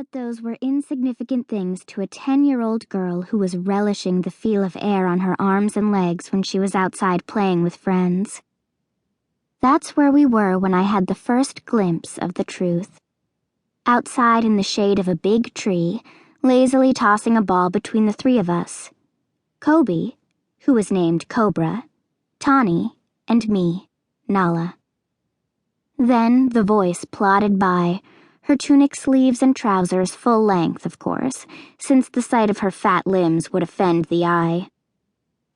But those were insignificant things to a 10-year-old girl who was relishing the feel of air on her arms and legs when she was outside playing with friends. That's where we were when I had the first glimpse of the truth. Outside in the shade of a big tree, lazily tossing a ball between the three of us. Kobe, who was named Cobra, Tawny, and me, Nalah. Then the voice plodded by, her tunic sleeves and trousers full length, of course, since the sight of her fat limbs would offend the eye.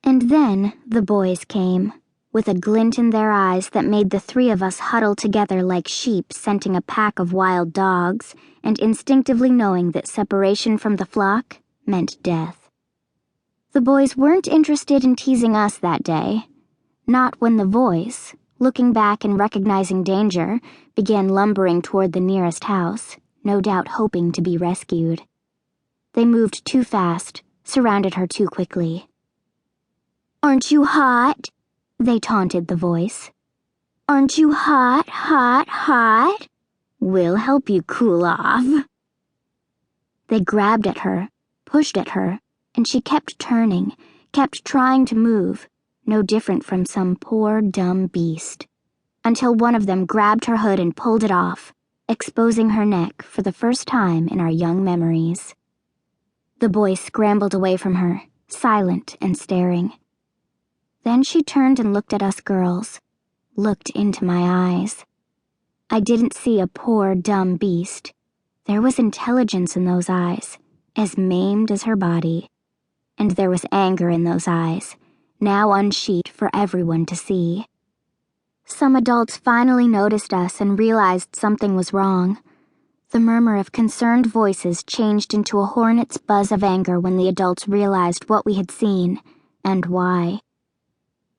And then the boys came, with a glint in their eyes that made the three of us huddle together like sheep scenting a pack of wild dogs, and instinctively knowing that separation from the flock meant death. The boys weren't interested in teasing us that day. Not when the voice, looking back and recognizing danger, began lumbering toward the nearest house, no doubt hoping to be rescued. They moved too fast, surrounded her too quickly. "Aren't you hot?" they taunted the voice. "Aren't you hot, hot, hot? We'll help you cool off." They grabbed at her, pushed at her, and she kept turning, kept trying to move, no different from some poor, dumb beast, until one of them grabbed her hood and pulled it off, exposing her neck for the first time in our young memories. The boy scrambled away from her, silent and staring. Then she turned and looked at us girls, looked into my eyes. I didn't see a poor, dumb beast. There was intelligence in those eyes, as maimed as her body. And there was anger in those eyes, now unsheathed for everyone to see. Some adults finally noticed us and realized something was wrong. The murmur of concerned voices changed into a hornet's buzz of anger when the adults realized what we had seen, and why.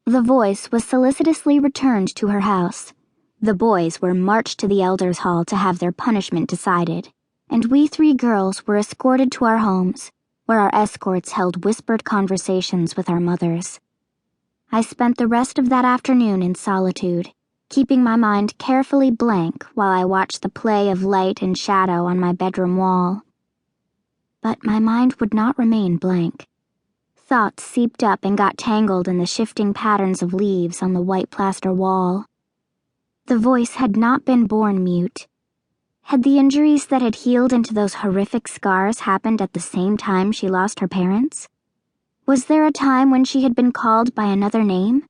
The voice was solicitously returned to her house. The boys were marched to the elders' hall to have their punishment decided, and we three girls were escorted to our homes, where our escorts held whispered conversations with our mothers. I spent the rest of that afternoon in solitude, keeping my mind carefully blank while I watched the play of light and shadow on my bedroom wall. But my mind would not remain blank. Thoughts seeped up and got tangled in the shifting patterns of leaves on the white plaster wall. The voice had not been born mute. Had the injuries that had healed into those horrific scars happened at the same time she lost her parents? Was there a time when she had been called by another name?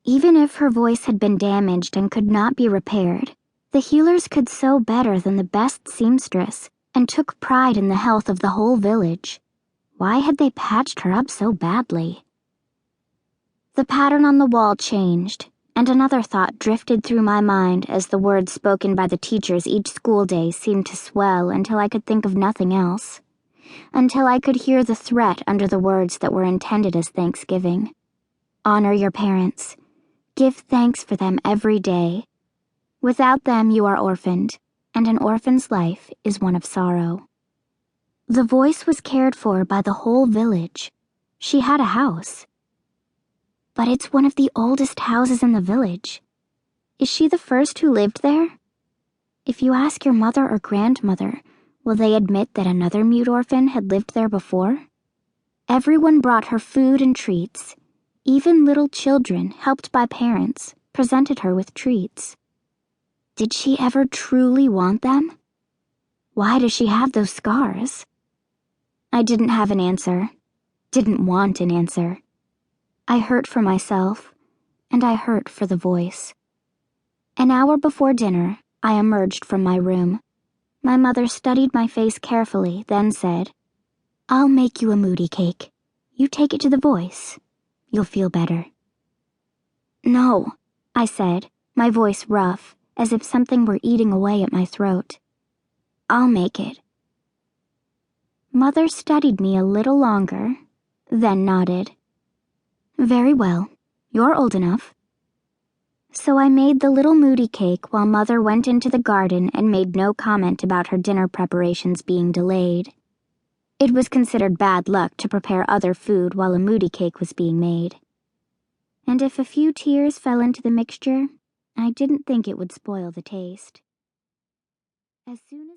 Even if her voice had been damaged and could not be repaired, the healers could sew better than the best seamstress and took pride in the health of the whole village. Why had they patched her up so badly? The pattern on the wall changed, and another thought drifted through my mind as the words spoken by the teachers each school day seemed to swell until I could think of nothing else. Until I could hear the threat under the words that were intended as thanksgiving. Honor your parents. Give thanks for them every day. Without them you are orphaned, and an orphan's life is one of sorrow. The voice was cared for by the whole village. She had a house. But it's one of the oldest houses in the village. Is she the first who lived there? If you ask your mother or grandmother, will they admit that another mute orphan had lived there before? Everyone brought her food and treats. Even little children, helped by parents, presented her with treats. Did she ever truly want them? Why does she have those scars? I didn't have an answer. Didn't want an answer. I hurt for myself, and I hurt for the voice. An hour before dinner, I emerged from my room. My mother studied my face carefully, then said, "I'll make you a moody cake. You take it to the voice. You'll feel better." "No," I said, my voice rough, as if something were eating away at my throat. "I'll make it." Mother studied me a little longer, then nodded. "Very well, you're old enough." So I made the little moody cake while Mother went into the garden and made no comment about her dinner preparations being delayed. It was considered bad luck to prepare other food while a moody cake was being made. And if a few tears fell into the mixture, I didn't think it would spoil the taste. As soon as